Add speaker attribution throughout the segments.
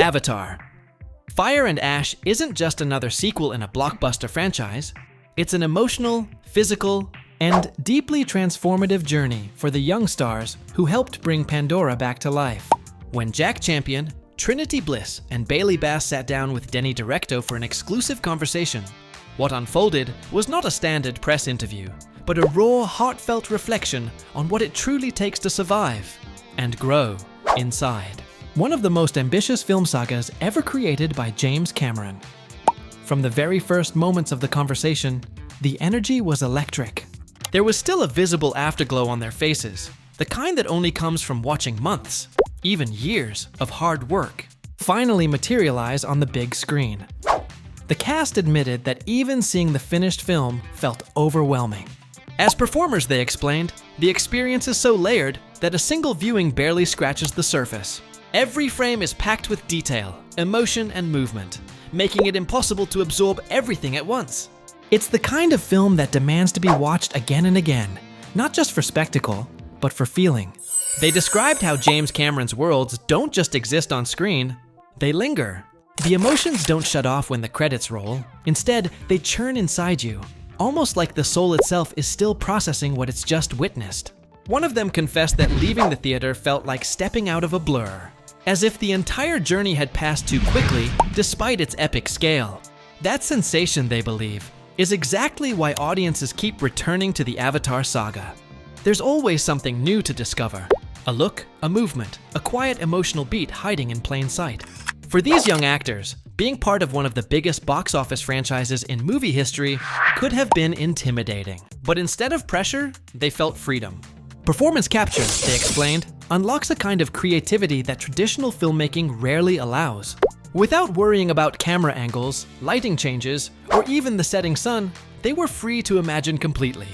Speaker 1: Avatar. Fire and Ash isn't just another sequel in a blockbuster franchise. It's an emotional, physical, and deeply transformative journey for the young stars who helped bring Pandora back to life. When Jack Champion, Trinity Bliss, and Bailey Bass sat down with Denny Directo for an exclusive conversation, what unfolded was not a standard press interview, but a raw, heartfelt reflection on what it truly takes to survive and grow inside. One of the most ambitious film sagas ever created by James Cameron. From the very first moments of the conversation, the energy was electric. There was still a visible afterglow on their faces, the kind that only comes from watching months, even years, of hard work finally materialize on the big screen. The cast admitted that even seeing the finished film felt overwhelming. As performers, they explained, the experience is so layered that a single viewing barely scratches the surface. Every frame is packed with detail, emotion, and movement, making it impossible to absorb everything at once. It's the kind of film that demands to be watched again and again, not just for spectacle, but for feeling. They described how James Cameron's worlds don't just exist on screen, they linger. The emotions don't shut off when the credits roll. Instead, they churn inside you, almost like the soul itself is still processing what it's just witnessed. One of them confessed that leaving the theater felt like stepping out of a blur, as if the entire journey had passed too quickly despite its epic scale. That sensation, they believe, is exactly why audiences keep returning to the Avatar Saga. There's always something new to discover. A look, a movement, a quiet emotional beat hiding in plain sight. For these young actors, being part of one of the biggest box office franchises in movie history could have been intimidating. But instead of pressure, they felt freedom. Performance capture, they explained, unlocks a kind of creativity that traditional filmmaking rarely allows. Without worrying about camera angles, lighting changes, or even the setting sun, they were free to imagine completely.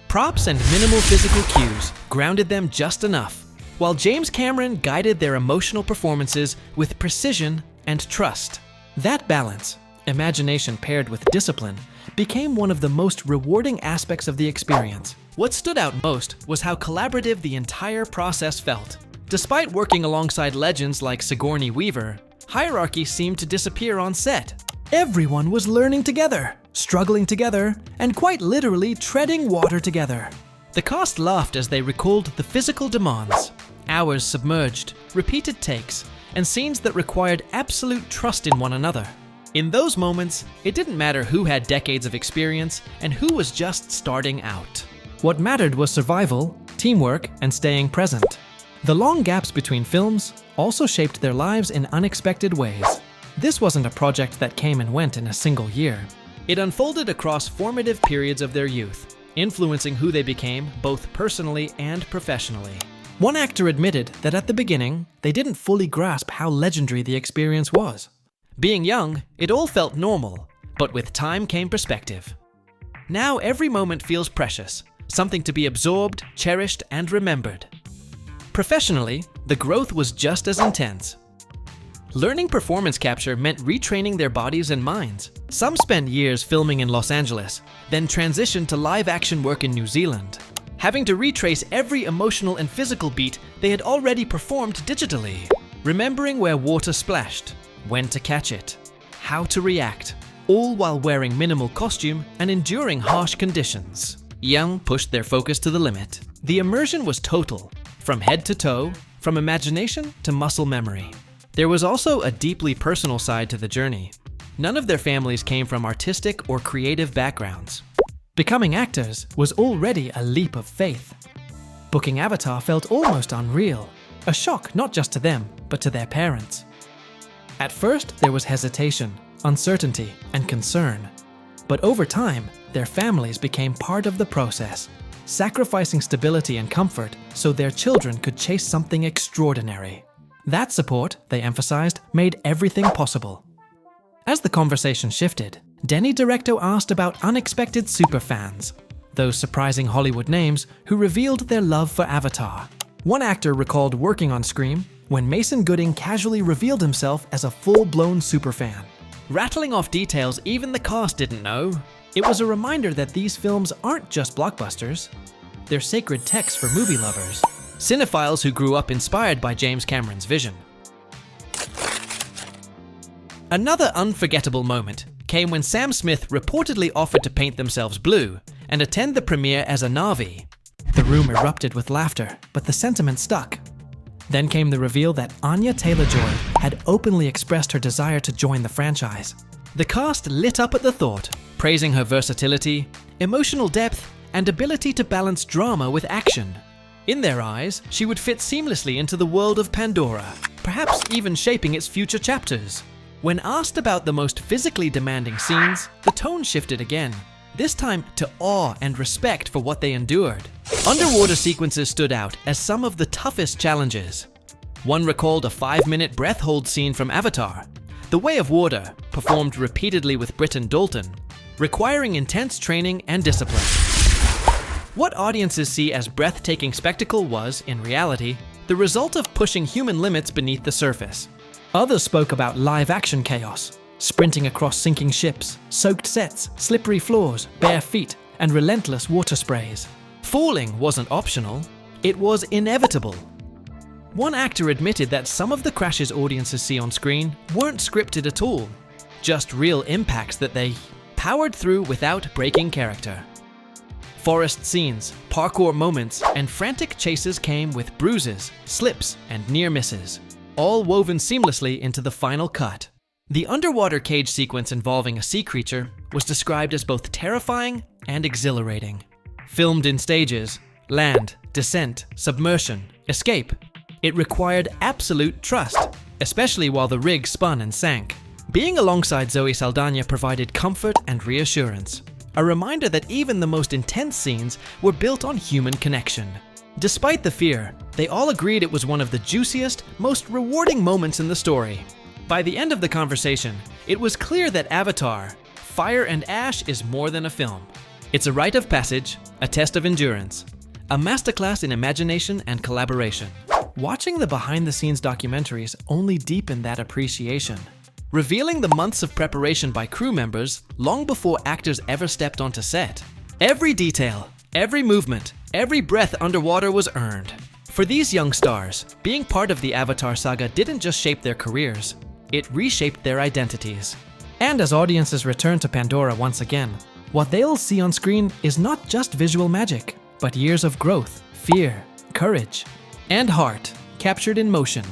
Speaker 1: Props and minimal physical cues grounded them just enough, while James Cameron guided their emotional performances with precision and trust. That balance, imagination paired with discipline, became one of the most rewarding aspects of the experience. What stood out most was how collaborative the entire process felt. Despite working alongside legends like Sigourney Weaver, hierarchy seemed to disappear on set. Everyone was learning together, struggling together, and quite literally treading water together. The cast laughed as they recalled the physical demands, hours submerged, repeated takes, and scenes that required absolute trust in one another. In those moments, it didn't matter who had decades of experience and who was just starting out. What mattered was survival, teamwork, and staying present. The long gaps between films also shaped their lives in unexpected ways. This wasn't a project that came and went in a single year. It unfolded across formative periods of their youth, influencing who they became both personally and professionally. One actor admitted that at the beginning, they didn't fully grasp how legendary the experience was. Being young, it all felt normal, but with time came perspective. Now every moment feels precious, something to be absorbed, cherished, and remembered. Professionally, the growth was just as intense. Learning performance capture meant retraining their bodies and minds. Some spent years filming in Los Angeles, then transitioned to live-action work in New Zealand, having to retrace every emotional and physical beat they had already performed digitally. Remembering where water splashed, when to catch it, how to react, all while wearing minimal costume and enduring harsh conditions. Young pushed their focus to the limit. The immersion was total, from head to toe, from imagination to muscle memory. There was also a deeply personal side to the journey. None of their families came from artistic or creative backgrounds. Becoming actors was already a leap of faith. Booking Avatar felt almost unreal, a shock not just to them, but to their parents. At first, there was hesitation, uncertainty, and concern. But over time, their families became part of the process, sacrificing stability and comfort so their children could chase something extraordinary. That support, they emphasized, made everything possible. As the conversation shifted, Denny Directo asked about unexpected superfans, those surprising Hollywood names who revealed their love for Avatar. One actor recalled working on Scream when Mason Gooding casually revealed himself as a full-blown superfan. Rattling off details even the cast didn't know, it was a reminder that these films aren't just blockbusters. They're sacred texts for movie lovers, cinephiles who grew up inspired by James Cameron's vision. Another unforgettable moment came when Sam Smith reportedly offered to paint themselves blue and attend the premiere as a Na'vi. The room erupted with laughter, but the sentiment stuck. Then came the reveal that Anya Taylor-Joy had openly expressed her desire to join the franchise. The cast lit up at the thought, praising her versatility, emotional depth, and ability to balance drama with action. In their eyes, she would fit seamlessly into the world of Pandora, perhaps even shaping its future chapters. When asked about the most physically demanding scenes, the tone shifted again, this time to awe and respect for what they endured. Underwater sequences stood out as some of the toughest challenges. One recalled a 5-minute breath hold scene from Avatar, The Way of Water, performed repeatedly with Britton Dalton, requiring intense training and discipline. What audiences see as breathtaking spectacle was, in reality, the result of pushing human limits beneath the surface. Others spoke about live-action chaos, sprinting across sinking ships, soaked sets, slippery floors, bare feet, and relentless water sprays. Falling wasn't optional, it was inevitable. One actor admitted that some of the crashes audiences see on screen weren't scripted at all, just real impacts that they powered through without breaking character. Forest scenes, parkour moments, and frantic chases came with bruises, slips, and near misses, all woven seamlessly into the final cut. The underwater cage sequence involving a sea creature was described as both terrifying and exhilarating. Filmed in stages, land, descent, submersion, escape, it required absolute trust, especially while the rig spun and sank. Being alongside Zoe Saldana provided comfort and reassurance, a reminder that even the most intense scenes were built on human connection. Despite the fear, they all agreed it was one of the juiciest, most rewarding moments in the story. By the end of the conversation, it was clear that Avatar, Fire and Ash is more than a film. It's a rite of passage, a test of endurance, a masterclass in imagination and collaboration. Watching the behind-the-scenes documentaries only deepened that appreciation, revealing the months of preparation by crew members long before actors ever stepped onto set. Every detail, every movement, every breath underwater was earned. For these young stars, being part of the Avatar Saga didn't just shape their careers, it reshaped their identities. And as audiences return to Pandora once again, what they'll see on screen is not just visual magic, but years of growth, fear, courage, and heart captured in motion.